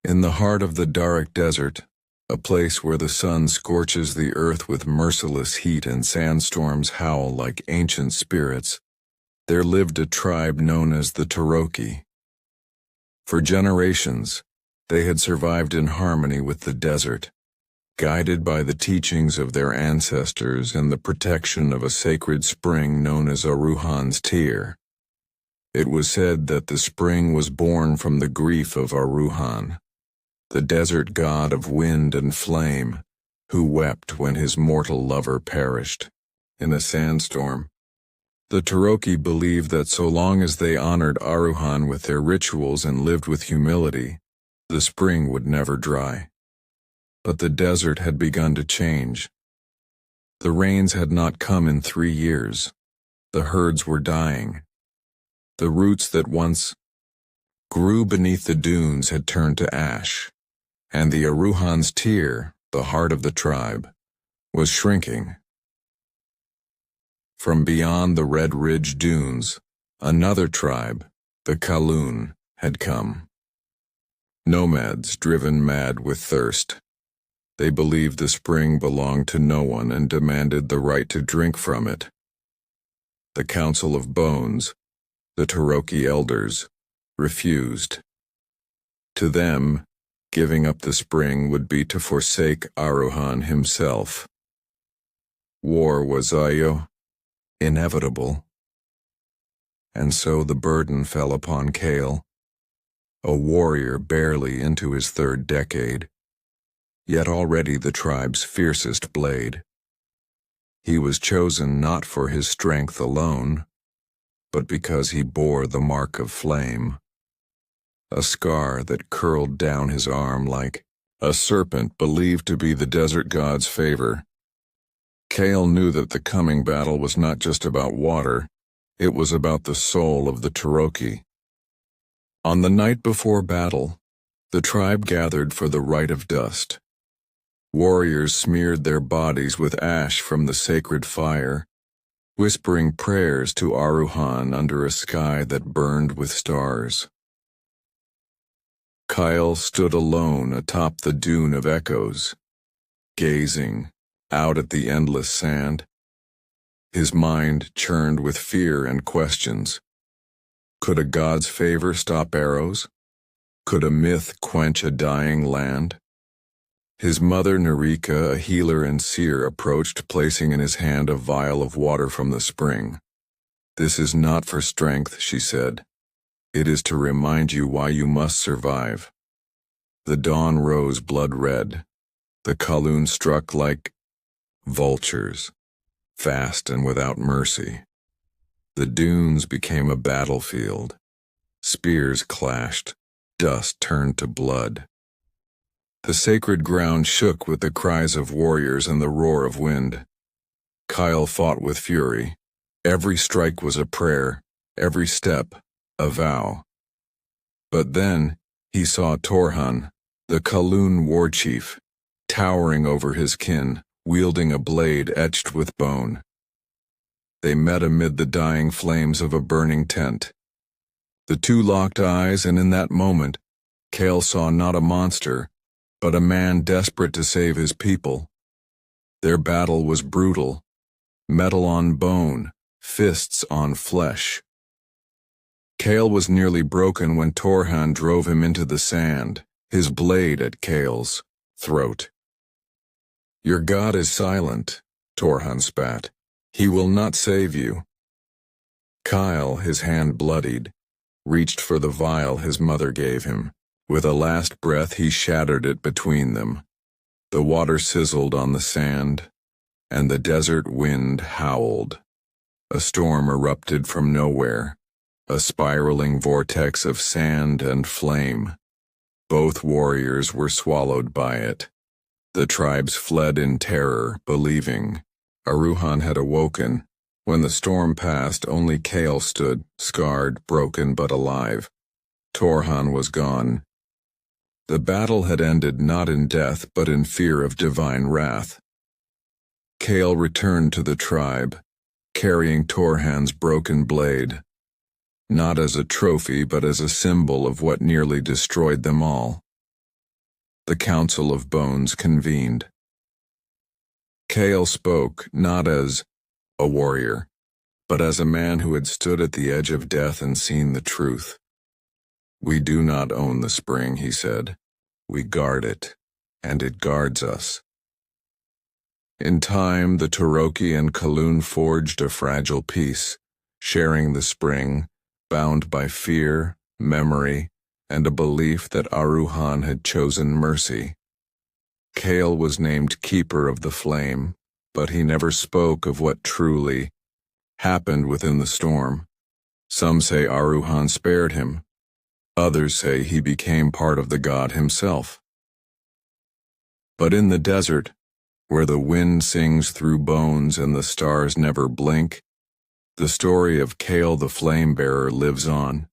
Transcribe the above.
In the heart of the Dharak Desert, a place where the sun scorches the earth with merciless heat and sandstorms howl like ancient spirits, there lived a tribe known as the Cherokee. For generations, they had survived in harmony with the desert, guided by the teachings of their ancestors and the protection of a sacred spring known as Aruhan's tear. It was said that the spring was born from the grief of Aruhan, the desert god of wind and flame, who wept when his mortal lover perished in a sandstorm. The Cherokee believed that so long as they honored Aruhan with their rituals and lived with humility, the spring would never dry. But the desert had begun to change. The rains had not come in 3 years. The herds were dying. The roots that once grew beneath the dunes had turned to ash, and the Aruhan's tear, the heart of the tribe, was shrinking. From beyond the Red Ridge dunes, another tribe, the Kael, had come. Nomads driven mad with thirst. They believed the spring belonged to no one and demanded the right to drink from it. The Council of Bones, the Cherokee elders, refused. To them, giving up the spring would be to forsake Aruhan himself. War was inevitable. And so the burden fell upon Kael, a warrior barely into his 3rd decade, yet already the tribe's fiercest blade. He was chosen not for his strength alone, but because he bore the mark of flame, a scar that curled down his arm like a serpent believed to be the desert god's favor. Kael knew that the coming battle was not just about water, it was about the soul of the Cherokee. On the night before battle, the tribe gathered for the rite of dust. Warriors smeared their bodies with ash from the sacred fire, whispering prayers to Aruhan under a sky that burned with stars. Kael stood alone atop the dune of echoes, gazing out at the endless sand. His mind churned with fear and questions. Could a god's favor stop arrows? Could a myth quench a dying land? His mother Narika, a healer and seer, approached, placing in his hand a vial of water from the spring. "This is not for strength," she said. "It is to remind you why you must survive." The dawn rose blood red. The Kael struck like vultures, fast and without mercy. The dunes became a battlefield. Spears clashed, dust turned to blood. The sacred ground shook with the cries of warriors and the roar of wind. Kael fought with fury. Every strike was a prayer, every step a vow. But then he saw Torhan, the Kael war chief, towering over his kin, wielding a blade etched with bone. They met amid the dying flames of a burning tent. The two locked eyes, and in that moment, Kael saw not a monster, but a man desperate to save his people. Their battle was brutal, metal on bone, fists on flesh. Kael was nearly broken when Torhan drove him into the sand, his blade at Kael's throat. "Your god is silent," Torhan spat. "He will not save you." Kael, his hand bloodied, reached for the vial his mother gave him. With a last breath he shattered it between them. The water sizzled on the sand, and the desert wind howled. A storm erupted from nowhere, a spiraling vortex of sand and flame. Both warriors were swallowed by it. The tribes fled in terror, believing Aruhan had awoken. When the storm passed, only Kael stood, scarred, broken, but alive. Torhan was gone. The battle had ended not in death, but in fear of divine wrath. Kael returned to the tribe, carrying Torhan's broken blade, not as a trophy but as a symbol of what nearly destroyed them all. the Council of Bones convened. Kael spoke not as a warrior, but as a man who had stood at the edge of death and seen the truth. "We do not own the spring," he said. "We guard it, and it guards us." In time, the Turoki and Kaloon forged a fragile peace, sharing the spring, bound by fear, memory, and a belief that Aruhan had chosen mercy. Kael was named Keeper of the Flame, but he never spoke of what truly happened within the storm. Some say Aruhan spared him. Others say he became part of the god himself. But in the desert, where the wind sings through bones and the stars never blink, the story of Kael the Flame-Bearer lives on.